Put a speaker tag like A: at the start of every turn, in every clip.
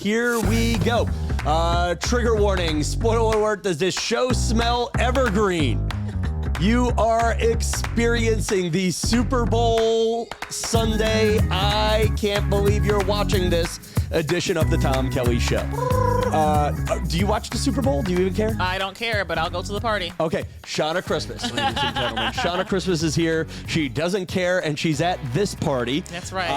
A: Here we go. Trigger warning, spoiler alert, does this show smell evergreen? You are experiencing the Super Bowl Sunday. I can't believe you're watching this edition of the Tom Kelly Show. Do you watch the Super Bowl? Do you even care?
B: I don't care, but I'll go to the party.
A: Okay, Shanna Christmas, ladies and gentlemen. Shanna Christmas is here. She doesn't care, and she's at this party.
B: That's right.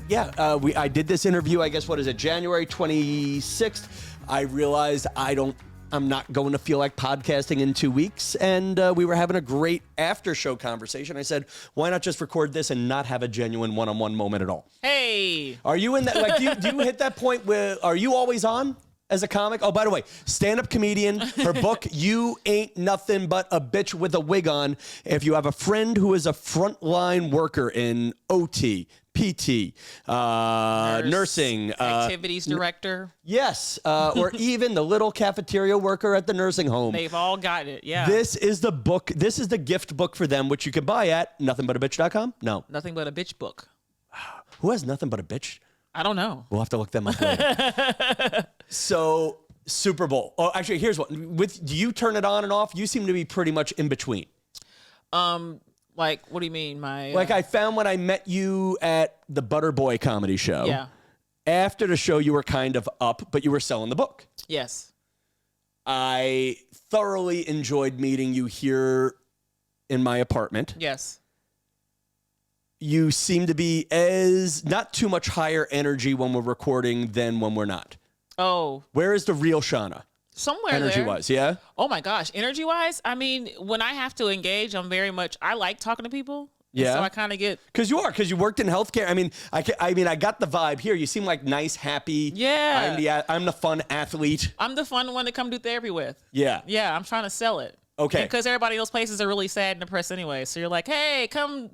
A: I did this interview, I guess, January 26th. I realized I'm not going to feel like podcasting in 2 weeks. And we were having a great after show conversation. I said, why not just record this and not have a genuine one-on-one moment at all?
B: Hey.
A: Are you in that? Like, do you hit that point where, are you always on as a comic? Oh, by the way, stand-up comedian, her book, You Ain't Nothing But a Bitch with a Wig On. If you have a friend who is a frontline worker in OT, PT, nursing,
B: activities director.
A: Yes, or even the little cafeteria worker at the nursing home.
B: They've all got it, yeah.
A: This is the book. This is the gift book for them, which you can buy at nothingbutaBitch.com. No.
B: Nothing but a bitch book.
A: Who has nothing but a bitch?
B: I don't know.
A: We'll have to look them up later. So, Super Bowl. Oh, actually, here's what. Do you turn it on and off? You seem to be pretty much in between.
B: Like, what do you mean?
A: Like, I found when I met you at the Butterboy comedy show.
B: Yeah.
A: After the show, you were kind of up, but you were selling the book.
B: Yes.
A: I thoroughly enjoyed meeting you here in my apartment.
B: Yes.
A: You seem to be not too much higher energy when we're recording than when we're not.
B: Oh.
A: Where is the real Shana?
B: Somewhere
A: energy-wise, yeah?
B: Oh, my gosh. Energy-wise? I mean, when I have to engage, I like talking to people.
A: Yeah.
B: So I kind of get...
A: Because you worked in healthcare. I mean, I got the vibe here. You seem like nice, happy.
B: Yeah.
A: I'm the fun athlete.
B: I'm the fun one to come do therapy with.
A: Yeah.
B: Yeah, I'm trying to sell it.
A: Okay.
B: Because everybody in those places are really sad and depressed anyway. So you're like, hey, come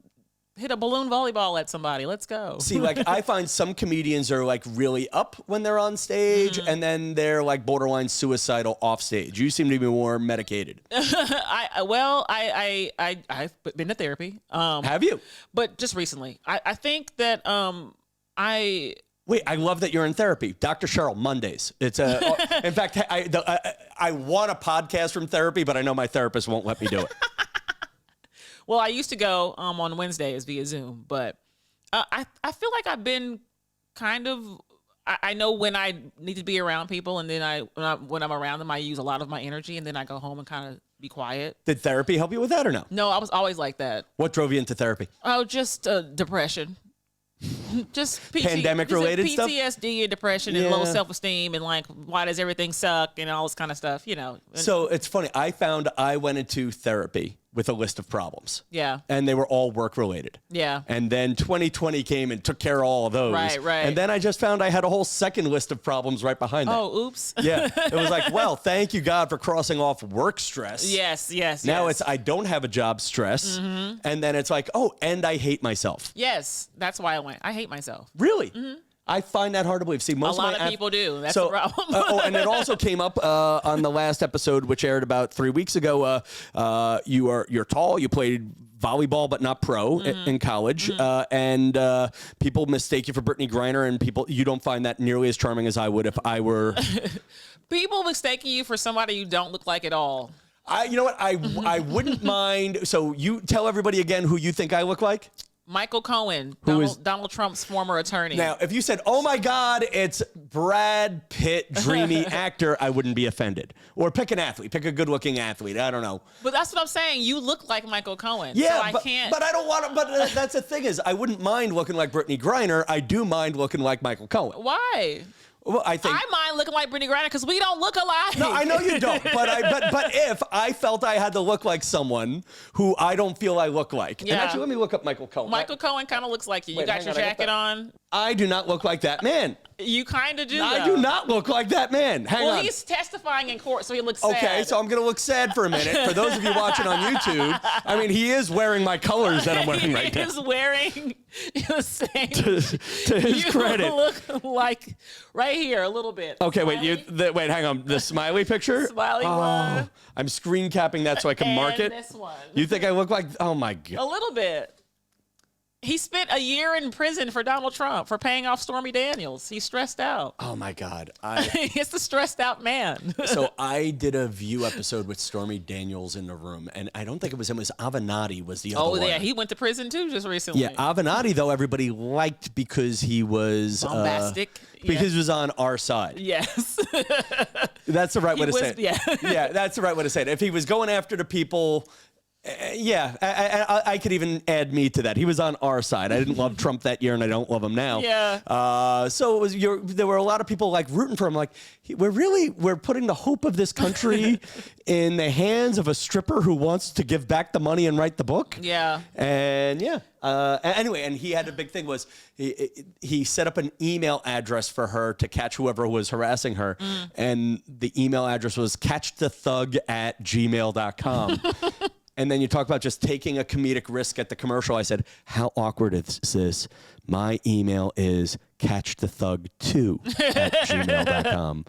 B: hit a balloon volleyball at somebody. Let's go.
A: See, like, I find some comedians are, like, really up when they're on stage, and then they're, like, borderline suicidal off stage. You seem to be more medicated.
B: I've been to therapy.
A: Have you?
B: But just recently. I think that
A: Wait, I love that you're in therapy. Dr. Cheryl, Mondays. It's in fact, I want a podcast from therapy, but I know my therapist won't let me do it.
B: Well, I used to go on Wednesdays via Zoom, but I feel like I've been kind of... I know when I need to be around people, and then when I'm around them, I use a lot of my energy, and then I go home and kind of be quiet.
A: Did therapy help you with that or no?
B: No, I was always like that.
A: What drove you into therapy?
B: Oh, just depression. Just
A: pandemic-related stuff?
B: PTSD and depression and low self-esteem and, like, why does everything suck and all this kind of stuff, you know.
A: So it's funny. I found I went into therapy with a list of problems.
B: Yeah.
A: And they were all work-related. Yeah. And then 2020 came and took care of all of those.
B: Right.
A: And then I just found I had a whole second list of problems right behind that.
B: Oh, oops.
A: Yeah. It was like, well, thank you, God, for crossing off work stress.
B: Yes.
A: Now it's I don't have a job stress. Mm-hmm. And then it's like, oh, and I hate myself.
B: Yes. That's why I went. I hate myself.
A: Really? Mm-hmm. I find that hard to believe. See, most
B: a lot of people do. That's the problem.
A: And it also came up on the last episode, which aired about 3 weeks ago. You're tall. You played volleyball, but not pro in college. And people mistake you for Britney Griner, and you don't find that nearly as charming as I would if I were.
B: People mistaking you for somebody you don't look like at all.
A: You know what? I wouldn't mind. So you tell everybody again who you think I look like.
B: Michael Cohen, Donald Trump's former attorney.
A: Now, if you said, oh, my God, it's Brad Pitt, dreamy actor, I wouldn't be offended. Or pick an athlete. Pick a good-looking athlete. I don't know.
B: But that's what I'm saying. You look like Michael Cohen.
A: Yeah,
B: so I can't.
A: But I don't want to. But that's the thing is, I wouldn't mind looking like Britney Griner. I do mind looking like Michael Cohen.
B: Why?
A: Well, I
B: mind looking like Britney Griner because we don't look alike.
A: No, I know you don't. But if I felt I had to look like someone who I don't feel I look like, and actually, let me look up Michael Cohen.
B: Michael Cohen kind of looks like you. You got your jacket on.
A: I do not look like that man.
B: You kind of do.
A: I do not look like that man. Hang on.
B: Well, he's testifying in court, so he looks sad.
A: Okay, so I'm going to look sad for a minute. For those of you watching on YouTube, I mean, he is wearing my colors that I'm wearing right now.
B: He is wearing the same.
A: To his credit.
B: You look like right here a little bit.
A: Okay, wait, hang on. The smiley picture?
B: Smiley one.
A: I'm screen capping that so I can mark it.
B: This one.
A: You think I look like, oh my God.
B: A little bit. He spent a year in prison for Donald Trump for paying off Stormy Daniels. He's stressed out.
A: Oh my God.
B: He's the stressed out man.
A: So I did a View episode with Stormy Daniels in the room, and I don't think it was him. It was Avenatti was the other one.
B: Oh, yeah. He went to prison too just recently.
A: Yeah, Avenatti, though, everybody liked because he was...
B: bombastic.
A: Because he was on our side.
B: Yes.
A: That's the right way to say it.
B: Yeah.
A: Yeah, that's the right way to say it. If he was going after the people... yeah, I could even add me to that. He was on our side. I didn't love Trump that year, and I don't love him now.
B: Yeah.
A: So it was. There were a lot of people like rooting for him. Like we're putting the hope of this country in the hands of a stripper who wants to give back the money and write the book.
B: Yeah.
A: And yeah. Anyway, and he had a big thing was he set up an email address for her to catch whoever was harassing her, and the email address was catchthethug@gmail.com. And then you talk about just taking a comedic risk at the commercial. I said, how awkward is this? My email is catchthethug2@gmail.com.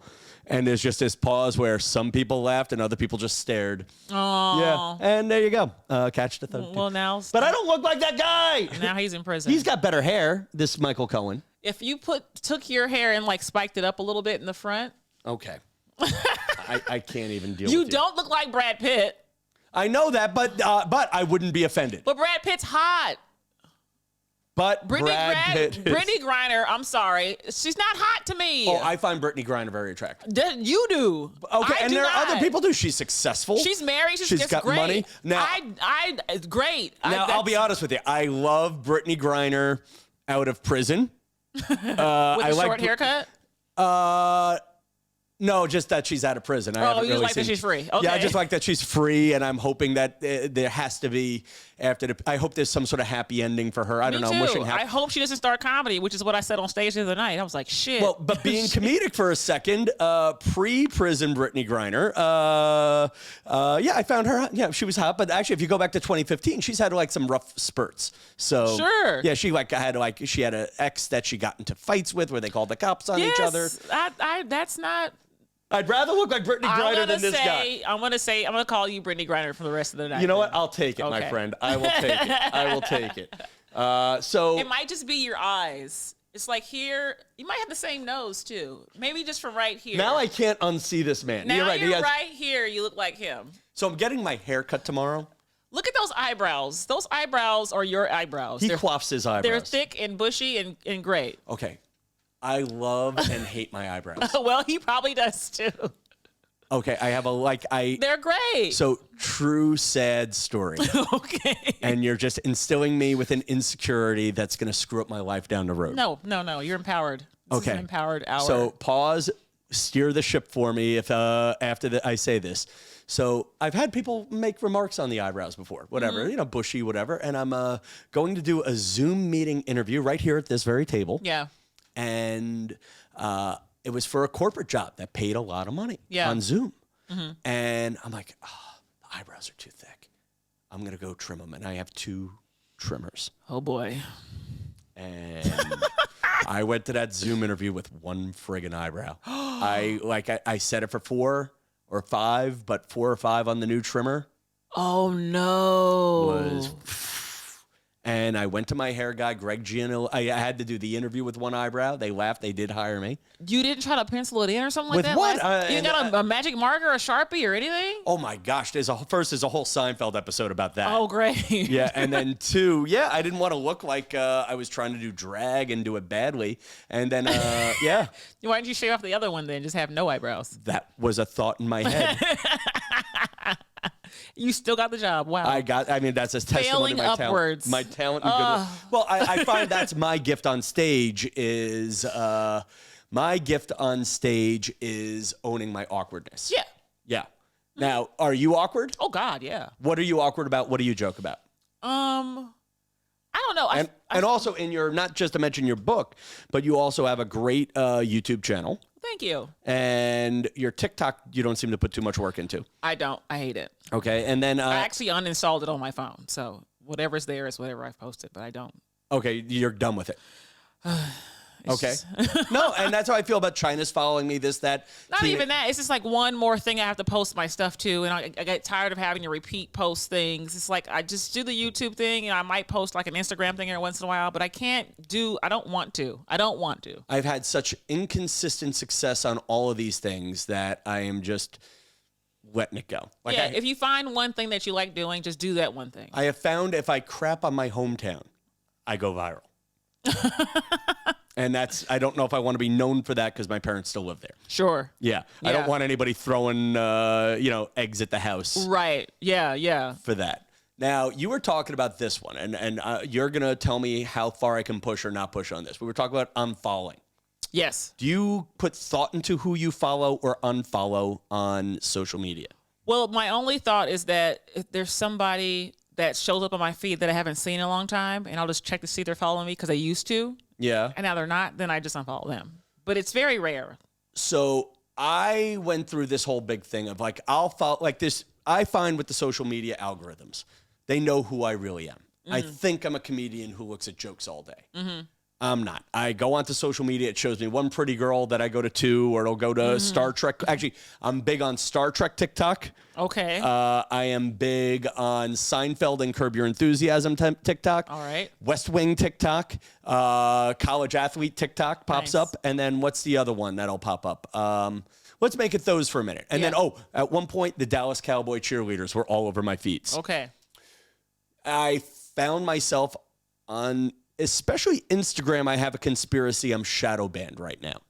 A: And there's just this pause where some people laughed and other people just stared.
B: Oh.
A: Yeah. And there you go. Catch the thug.
B: Well, now.
A: But I don't look like that guy.
B: Now he's in prison.
A: He's got better hair, this Michael Cohen.
B: If you took your hair and like spiked it up a little bit in the front.
A: Okay. I can't even deal with
B: you. You don't look like Brad Pitt.
A: I know that, but I wouldn't be offended.
B: But Brad Pitt's hot.
A: But Brad Pitt is...
B: Britney Griner, I'm sorry, she's not hot to me.
A: Oh, I find Britney Griner very attractive.
B: You do.
A: Okay,
B: I
A: and
B: do
A: there
B: not.
A: are other people too. She's successful.
B: She's married. She's
A: got
B: great.
A: money. Now,
B: it's great.
A: Now, I'll be honest with you. I love Britney Griner out of prison.
B: With a short haircut?
A: No, just that she's out of prison.
B: Oh, you like that she's free? Okay.
A: Yeah, I just like that she's free, and I'm hoping that there has to be I hope there's some sort of happy ending for her. I don't know.
B: Me
A: I'm
B: too.
A: wishing happy.
B: I hope she doesn't start comedy, which is what I said on stage the other night. I was like, shit.
A: Well, but being comedic for a second, pre-prison Britney Griner, yeah, I found her. Yeah, she was hot. But actually, if you go back to 2015, she's had like some rough spurts. So
B: sure.
A: Yeah, she had an ex that she got into fights with, where they called the cops on each other.
B: That's not.
A: I'd rather look like Britney Griner than this guy.
B: I'm going to call you Britney Griner for the rest of the night.
A: You know what? I'll take it, my friend. I will take it. I will take it. So
B: it might just be your eyes. It's like here, you might have the same nose too. Maybe just from right here.
A: Now I can't unsee this man.
B: Now
A: you're
B: right here, you look like him.
A: So I'm getting my hair cut tomorrow.
B: Look at those eyebrows. Those eyebrows are your eyebrows.
A: He quaffs his eyebrows.
B: They're thick and bushy and great.
A: Okay. I love and hate my eyebrows.
B: Well, he probably does too.
A: Okay, I have
B: They're great.
A: So true sad story.
B: Okay.
A: And you're just instilling me with an insecurity that's going to screw up my life down the road.
B: No, you're empowered. This is an empowered hour.
A: So pause, steer the ship for me if after I say this. So I've had people make remarks on the eyebrows before, whatever, bushy, whatever. And I'm going to do a Zoom meeting interview right here at this very table.
B: Yeah.
A: And it was for a corporate job that paid a lot of money on Zoom. Mm-hmm. And I'm like, the eyebrows are too thick. I'm going to go trim them. And I have 2 trimmers.
B: Oh, boy.
A: And I went to that Zoom interview with 1 friggin' eyebrow. I set it for 4 or 5, but 4 or 5 on the new trimmer.
B: Oh, no.
A: And I went to my hair guy, Greg Gianillo. I had to do the interview with 1 eyebrow. They laughed. They did hire me.
B: You didn't try to pencil it in or something
A: with
B: like that?
A: What?
B: You got a magic marker, a Sharpie, or anything?
A: Oh, my gosh. There's a whole Seinfeld episode about that.
B: Oh, great.
A: Yeah, and then 2, I didn't want to look like I was trying to do drag and do it badly. And then, yeah.
B: Why didn't you shave off the other one then? Just have no eyebrows.
A: That was a thought in my head.
B: You still got the job. Wow.
A: That's a testimony to my
B: upwards.
A: Talent. My talent and goodness. Well, I find that's my gift on stage is owning my awkwardness.
B: Yeah.
A: Yeah. Now, are you awkward?
B: Oh God, yeah.
A: What are you awkward about? What do you joke about?
B: I don't know.
A: And also in your, not just to mention your book, but you also have a great YouTube channel.
B: Thank you.
A: And your TikTok, you don't seem to put too much work into.
B: I don't. I hate it.
A: Okay, and then
B: I actually uninstalled it on my phone, so whatever's there is whatever I've posted, but I don't.
A: Okay, you're done with it. Okay. No, and that's how I feel about China's following me, this, that.
B: Not even that. It's just like one more thing I have to post my stuff to, and I get tired of having to repeat post things. It's like I just do the YouTube thing, and I might post like an Instagram thing every once in a while, but I don't want to.
A: I've had such inconsistent success on all of these things that I am just letting it go. Like
B: if you find one thing that you like doing, just do that one thing.
A: I have found if I crap on my hometown, I go viral. And I don't know if I want to be known for that because my parents still live there.
B: Sure.
A: Yeah. I don't want anybody throwing, eggs at the house.
B: Right. Yeah.
A: For that. Now, you were talking about this one, and you're going to tell me how far I can push or not push on this. We were talking about unfollowing.
B: Yes.
A: Do you put thought into who you follow or unfollow on social media?
B: Well, my only thought is that if there's somebody that shows up on my feed that I haven't seen in a long time, and I'll just check to see if they're following me because they used to.
A: Yeah.
B: And now they're not, then I just unfollow them. But it's very rare.
A: So I went through this whole big thing of like, I'll follow like this. I find with the social media algorithms, they know who I really am. I think I'm a comedian who looks at jokes all day. I'm not. I go onto social media. It shows me one pretty girl that I go to two, or it'll go to Star Trek. Actually, I'm big on Star Trek TikTok.
B: Okay.
A: I am big on Seinfeld and Curb Your Enthusiasm TikTok.
B: All right.
A: West Wing TikTok. College athlete TikTok pops up. And then what's the other one that'll pop up? Let's make it those for a minute. And then, at one point, the Dallas Cowboy cheerleaders were all over my feeds.
B: Okay.
A: I found myself on, especially Instagram, I have a conspiracy. I'm shadow banned right now.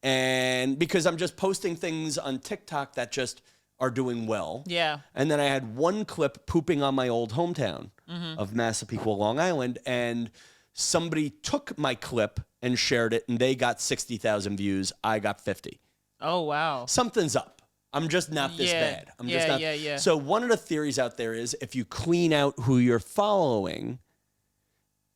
A: And because I'm just posting things on TikTok that just are doing well.
B: Yeah.
A: And then I had one clip pooping on my old hometown of Massapequa, Long Island, and somebody took my clip and shared it, and they got 60,000 views. I got 50.
B: Oh, wow.
A: Something's up. I'm just not this bad. I'm just not.
B: Yeah.
A: So one of the theories out there is if you clean out who you're following,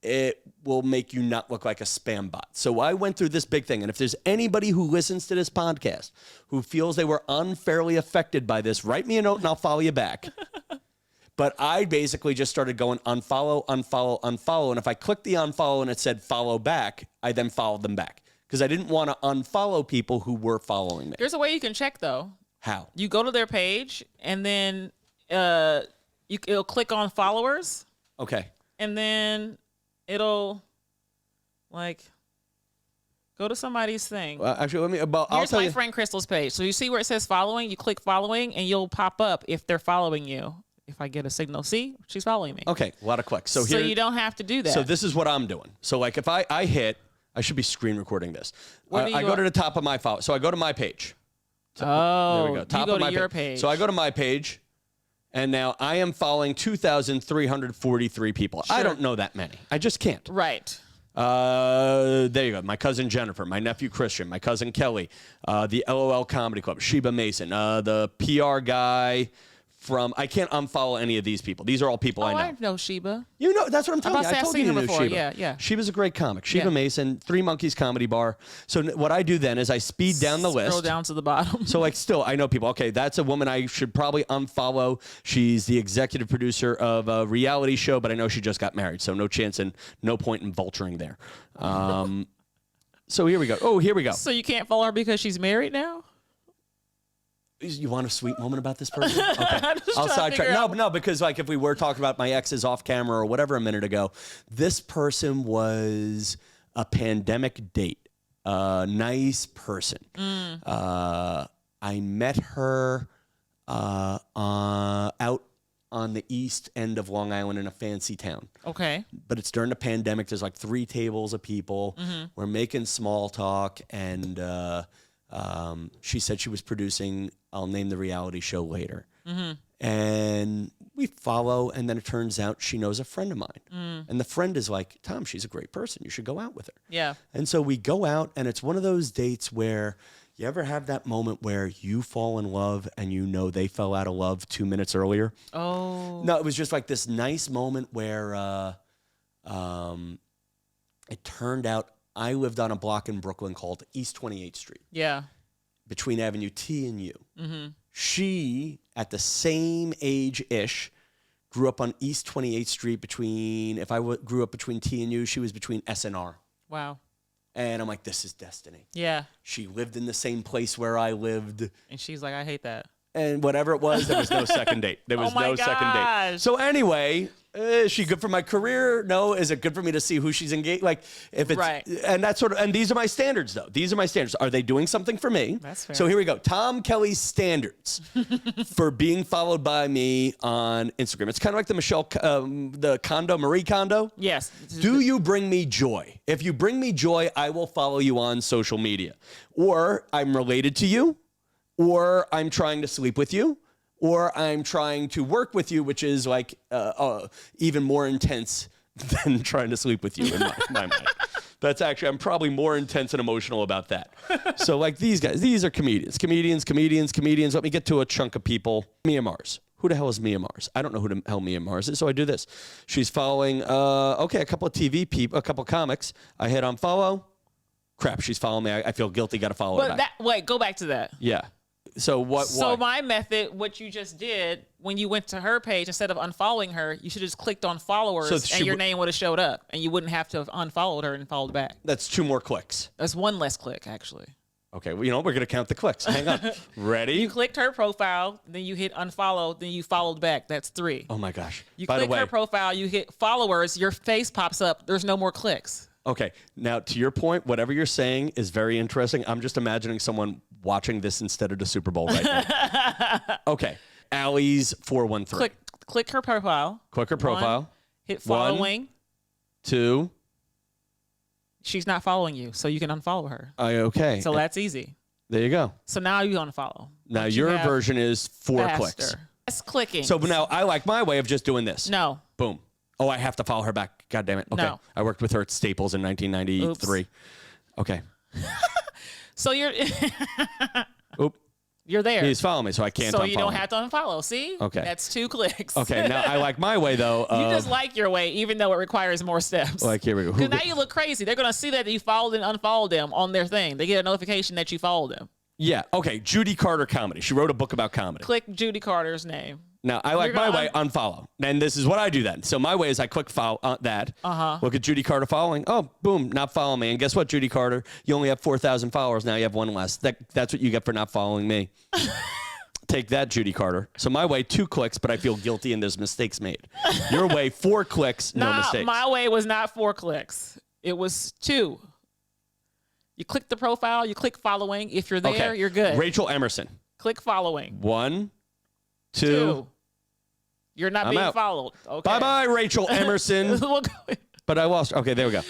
A: it will make you not look like a spam bot. So I went through this big thing. And if there's anybody who listens to this podcast who feels they were unfairly affected by this, write me a note and I'll follow you back. But I basically just started going unfollow. And if I clicked the unfollow and it said follow back, I then followed them back. Because I didn't want to unfollow people who were following me.
B: There's a way you can check, though.
A: How?
B: You go to their page, and then it'll click on followers.
A: Okay.
B: And then it'll, go to somebody's thing.
A: Actually, I'll
B: Here's
A: tell
B: my
A: you.
B: friend Crystal's page. So you see where it says following? You click following, and you'll pop up if they're following you. If I get a signal, see, she's following me.
A: Okay, a lot of clicks. So
B: you don't have to do that.
A: So this is what I'm doing. So like if I hit, I should be screen recording this. I go to the top of my follow. So I go to my page. There we go. Top
B: you go
A: of my
B: to your page.
A: So I go to my page, and now I am following 2,343 people.
B: Sure.
A: I don't know that many. I just can't.
B: Right.
A: There you go. My cousin Jennifer, my nephew Christian, my cousin Kelly, the LOL Comedy Club, Sheba Mason, the PR guy from. I can't unfollow any of these people. These are all people I know.
B: I know Sheba.
A: You know, that's what I'm telling you. I told you
B: her
A: knew
B: before.
A: Sheba.
B: Yeah.
A: Sheba's a great comic. Sheba Mason, Three Monkeys Comedy Bar. So what I do then is I speed down the list.
B: Scroll down to the bottom.
A: So still, I know people. Okay, that's a woman I should probably unfollow. She's the executive producer of a reality show, but I know she just got married, so no chance and no point in vulturing there. So here we go. Oh, here we go.
B: So you can't follow her because she's married now?
A: You want a sweet moment about this person? Okay.
B: I'll
A: sidetrack. No, because like if we were talking about my exes off camera or whatever a minute ago, this person was a pandemic date. Nice person. I met her out on the east end of Long Island in a fancy town.
B: Okay.
A: But it's during the pandemic. There's like 3 tables of people. We're making small talk, and she said she was producing, I'll name the reality show later. And we follow, and then it turns out she knows a friend of mine. And the friend is like, Tom, she's a great person. You should go out with her.
B: Yeah.
A: And so we go out, and it's one of those dates where you ever have that moment where you fall in love and you know they fell out of love 2 minutes earlier?
B: Oh.
A: No, it was just like this nice moment where it turned out I lived on a block in Brooklyn called East 28th Street. Yeah. Between Avenue T and U. She, at the same age-ish, grew up on East 28th Street between, if I grew up between T and U, she was between S and R.
B: Wow.
A: And I'm like, this is destiny.
B: Yeah.
A: She lived in the same place where I lived.
B: And she's like, I hate that.
A: And whatever it was, there was no second date. There was no second date. So anyway, is she good for my career? No. Is it good for me to see who she's engaged? Like, if it's
B: Right.
A: And that's sort of, and these are my standards though. These are my standards. Are they doing something for me?
B: That's fair.
A: So here we go. Tom Kelly's standards for being followed by me on Instagram. It's kind of like the Marie Kondo.
B: Yes.
A: Do you bring me joy? If you bring me joy, I will follow you on social media. Or I'm related to you, or I'm trying to sleep with you, or I'm trying to work with you, which is like even more intense than trying to sleep with you in my mind. That's actually, I'm probably more intense and emotional about that. So like these guys, these are comedians. Let me get to a chunk of people. Mia Mars. Who the hell is Mia Mars? I don't know who the hell Mia Mars is, so I do this. She's following, a couple of TV people, a couple of comics. I hit unfollow. Crap, she's following me. I feel guilty, got to follow her back.
B: Wait, go back to that.
A: Yeah. So what?
B: So
A: why?
B: my method, what you just did, when you went to her page, instead of unfollowing her, you should have just clicked on followers, and your name would have showed up, and you wouldn't have to have unfollowed her and followed back.
A: That's 2 more clicks.
B: That's 1 less click, actually.
A: Okay, well, we're gonna count the clicks. Hang on. Ready?
B: You clicked her profile, then you hit unfollow, then you followed back. That's 3.
A: Oh my gosh.
B: You
A: By
B: click
A: the way,
B: her profile, you hit followers, your face pops up. There's no more clicks.
A: Okay, now to your point, whatever you're saying is very interesting. I'm just imagining someone watching this instead of the Super Bowl right now. Okay, Allie's 413.
B: Click her profile.
A: Click her profile.
B: 1, hit following.
A: 1, 2.
B: She's not following you, so you can unfollow her.
A: Okay.
B: So that's easy.
A: There you go.
B: So now you unfollow.
A: Now your version is 4 clicks.
B: That's clicking.
A: So now I like my way of just doing this.
B: No.
A: Boom. Oh, I have to follow her back. God damn it. Okay.
B: No.
A: I worked with her at Staples in 1993.
B: Oops.
A: Okay.
B: So you're
A: Oop.
B: you're there.
A: He's following me, so I can't unfollow.
B: So you don't have to unfollow. See?
A: Okay.
B: That's 2 clicks.
A: Okay. Now I like my way though.
B: You just like your way, even though it requires more steps.
A: Like here we go.
B: Because now you look crazy. They're gonna see that you followed and unfollowed them on their thing. They get a notification that you followed them.
A: Yeah. Okay. Judy Carter comedy. She wrote a book about comedy.
B: Click Judy Carter's name.
A: Now I like my way. Unfollow. And this is what I do then. So my way is I click follow that. Look at Judy Carter following. Oh, boom, not following me. And guess what, Judy Carter? You only have 4,000 followers. Now you have 1 less. That's what you get for not following me. Take that, Judy Carter. So my way, 2 clicks, but I feel guilty and there's mistakes made. Your way, 4 clicks, no mistakes.
B: My way was not 4 clicks. It was 2. You click the profile, you click following. If you're there, you're good.
A: Rachel Emerson.
B: Click following.
A: 1, 2.
B: You're not being followed. Okay.
A: Bye-bye, Rachel Emerson. But I lost. Okay, there we go.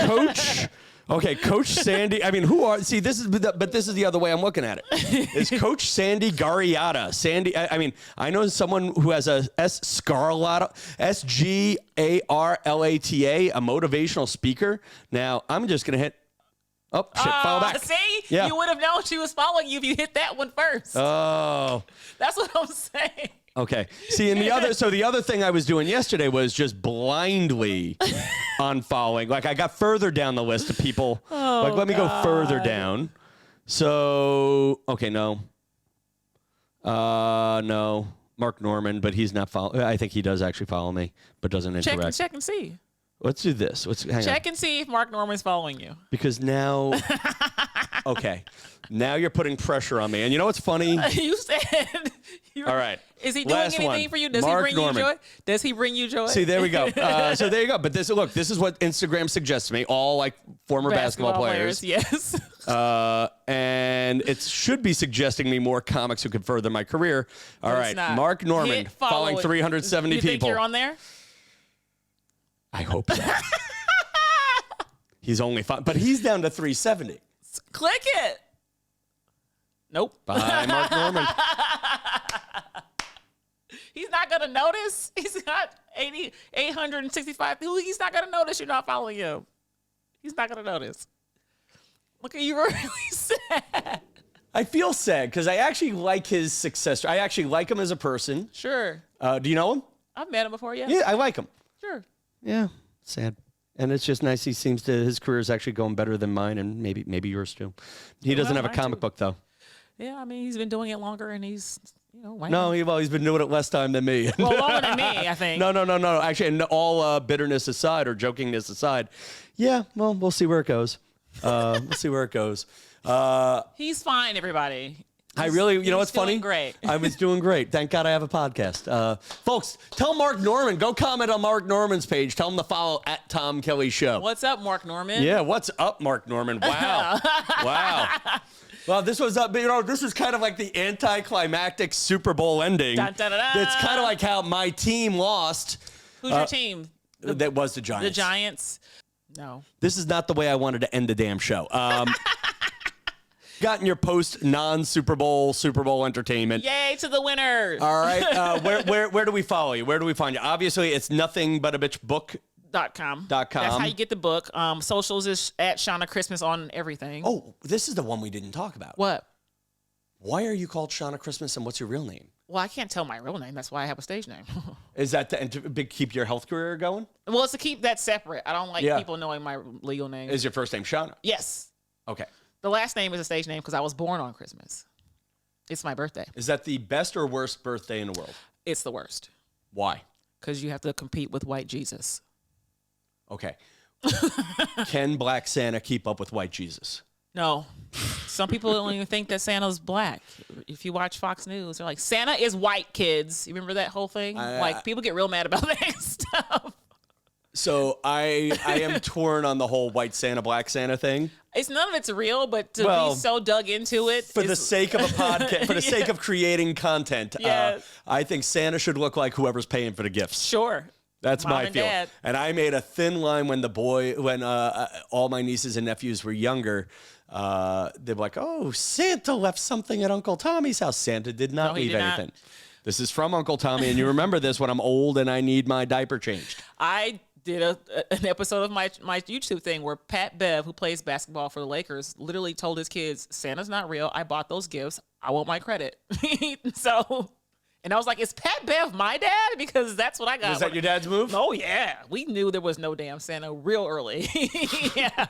A: Coach. Okay, Coach Sandy. I mean, this is the other way I'm looking at it. Is Coach Sandy Garriata. Sandy, I know someone who has a Scarlata, Sgarlata, a motivational speaker. Now, I'm just going to hit, follow back.
B: See?
A: Yeah.
B: You would have known she was following you if you hit that one first.
A: Oh.
B: That's what I'm saying.
A: Okay. See, and the other thing I was doing yesterday was just blindly unfollowing. Like I got further down the list of people. Let me go further down. So, okay, no. No. Mark Norman, but he's not following. I think he does actually follow me, but doesn't interact.
B: Check and see.
A: Let's do this. Check
B: and see if Mark Norman's following you.
A: Because now, okay, now you're putting pressure on me. And you know what's funny?
B: You said.
A: All right.
B: Is he doing anything for you? Does he bring you joy? Does he bring you joy?
A: See, there we go. So there you go. But this is what Instagram suggests to me. All like former basketball players.
B: Yes.
A: And it should be suggesting me more comics who could further my career. All right. Mark Norman following 370 people.
B: You think you're on there?
A: I hope so. He's only but he's down to 370.
B: Click it. Nope.
A: Bye, Mark Norman.
B: He's not going to notice. He's got 865. He's not going to notice you're not following him. He's not going to notice. Look at you, really sad.
A: I feel sad because I actually like his success. I actually like him as a person.
B: Sure.
A: Do you know him?
B: I've met him before, yeah.
A: Yeah, I like him.
B: Sure.
A: Yeah, sad. And it's just nice. His career is actually going better than mine and maybe yours too. He doesn't have a comic book though.
B: Yeah, I mean, he's been doing it longer and he's, wow.
A: No, he's been doing it less time than me.
B: Well, longer than me, I think.
A: No. Actually, and all bitterness aside or jokingness aside, yeah, well, we'll see where it goes. We'll see where it goes.
B: He's fine, everybody.
A: You know what's funny?
B: Great.
A: I was doing great. Thank God I have a podcast. Folks, tell Mark Norman. Go comment on Mark Norman's page. Tell him to follow at Tom Kelly Show.
B: What's up, Mark Norman?
A: Yeah, what's up, Mark Norman? Wow. Wow. Well, this was this is kind of like the anticlimactic Super Bowl ending.
B: Dun, dun, dun, dun.
A: It's kind of like how my team lost.
B: Who's your team?
A: That was the Giants.
B: The Giants? No.
A: This is not the way I wanted to end the damn show. Gotten your post Super Bowl entertainment.
B: Yay to the winners.
A: All right. Where do we follow you? Where do we find you? Obviously, it's nothing but a bitch book.
B: .com. That's how you get the book. Socials is at Shanna Christmas on everything.
A: Oh, this is the one we didn't talk about.
B: What?
A: Why are you called Shanna Christmas and what's your real name?
B: Well, I can't tell my real name. That's why I have a stage name.
A: Is that to keep your health career going?
B: Well, it's to keep that separate. I don't like people knowing my legal name.
A: Is your first name Shana?
B: Yes.
A: Okay.
B: The last name is a stage name because I was born on Christmas. It's my birthday.
A: Is that the best or worst birthday in the world?
B: It's the worst.
A: Why?
B: Because you have to compete with white Jesus.
A: Okay. Can Black Santa keep up with white Jesus?
B: No. Some people don't even think that Santa's black. If you watch Fox News, they're like, Santa is white, kids. You remember that whole thing? People get real mad about that stuff.
A: So I am torn on the whole white Santa, black Santa thing.
B: None of it's real, but to be so dug into it.
A: For the sake of a podcast, for the sake of creating content, I think Santa should look like whoever's paying for the gifts.
B: Sure.
A: That's
B: Mom
A: my
B: and
A: feeling.
B: Dad.
A: And I made a thin line when all my nieces and nephews were younger. They were like, oh, Santa left something at Uncle Tommy's house. Santa did not leave anything. This is from Uncle Tommy, and you remember this when I'm old and I need my diaper changed.
B: I did an episode of my YouTube thing where Pat Bev, who plays basketball for the Lakers, literally told his kids, Santa's not real. I bought those gifts. I want my credit. And I was like, is Pat Bev my dad? Because that's what I got.
A: Was that your dad's move?
B: Oh, yeah. We knew there was no damn Santa real early. Yeah.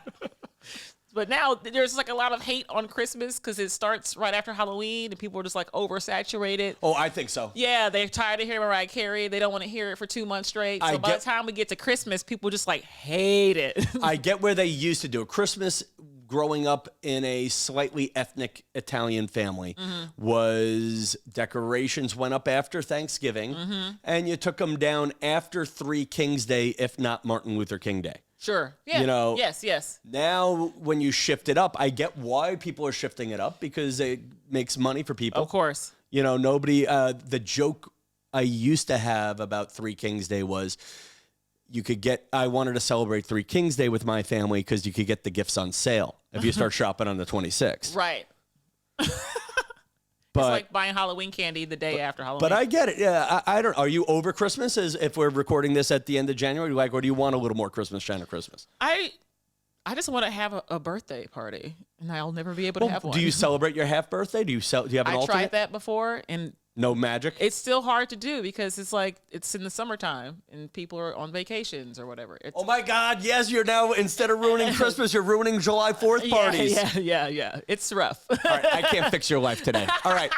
B: But now there's like a lot of hate on Christmas because it starts right after Halloween and people are just like oversaturated.
A: Oh, I think so.
B: Yeah, they're tired of hearing Mariah Carey. They don't want to hear it for 2 months straight. So by the time we get to Christmas, people just like hate it.
A: I get where they used to do it. Christmas, growing up in a slightly ethnic Italian family, was decorations went up after Thanksgiving and you took them down after 3 Kings Day, if not Martin Luther King Day.
B: Sure. Yeah. Yes.
A: Now, when you shift it up, I get why people are shifting it up because it makes money for people.
B: Of course.
A: Nobody. The joke I used to have about 3 Kings Day was I wanted to celebrate 3 Kings Day with my family because you could get the gifts on sale if you start shopping on the 26th.
B: Right. It's like buying Halloween candy the day after Halloween.
A: But I get it. Yeah, I don't. Are you over Christmas? As if we're recording this at the end of January, or do you want a little more Christmas, Shanna Christmas?
B: I just want to have a birthday party, and I'll never be able to have one.
A: Do you celebrate your half birthday? Do you have an alternate?
B: I tried that before, and
A: no magic.
B: It's still hard to do because it's in the summertime and people are on vacations or whatever.
A: Oh my God! Yes, you're now instead of ruining Christmas, you're ruining July 4th parties.
B: Yeah. It's rough.
A: All right, I can't fix your life today. All right,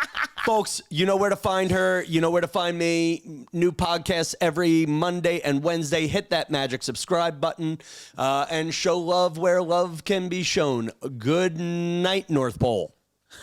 A: folks, you know where to find her. You know where to find me. New podcasts every Monday and Wednesday. Hit that magic subscribe button and show love where love can be shown. Good night, North Pole.